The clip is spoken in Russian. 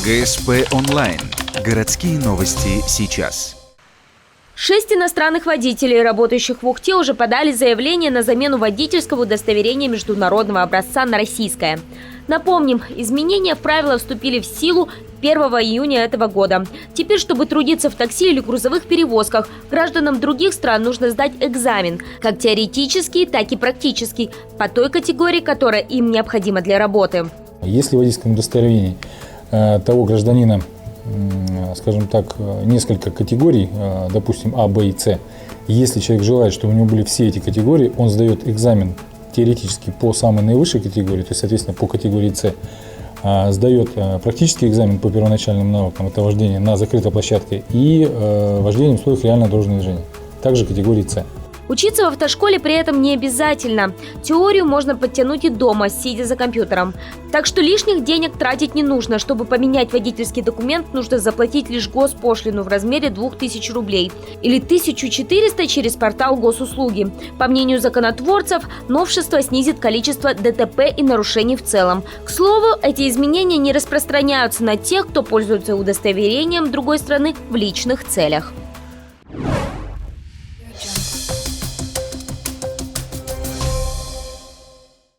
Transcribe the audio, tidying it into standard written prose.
ГСП онлайн. Городские новости сейчас. 6 иностранных водителей, работающих в Ухте, уже подали заявление на замену водительского удостоверения международного образца на российское. Напомним, изменения в правила вступили в силу 1 июня этого года. Теперь, чтобы трудиться в такси или грузовых перевозках, гражданам других стран нужно сдать экзамен, как теоретический, так и практический, по той категории, которая им необходима для работы. Если в водительском удостоверении того гражданина, скажем так, несколько категорий, допустим, А, Б и С, если человек желает, чтобы у него были все эти категории, он сдает экзамен теоретически по самой наивысшей категории, то есть, соответственно, по категории С, сдает практический экзамен по первоначальным навыкам, это вождение на закрытой площадке и вождение в условиях реального дорожного движения, также категории С. Учиться в автошколе при этом не обязательно. Теорию можно подтянуть и дома, сидя за компьютером. Так что лишних денег тратить не нужно. Чтобы поменять водительский документ, нужно заплатить лишь госпошлину в размере 2000 рублей или 1400 через портал госуслуги. По мнению законотворцев, новшество снизит количество ДТП и нарушений в целом. К слову, эти изменения не распространяются на тех, кто пользуется удостоверением другой страны в личных целях.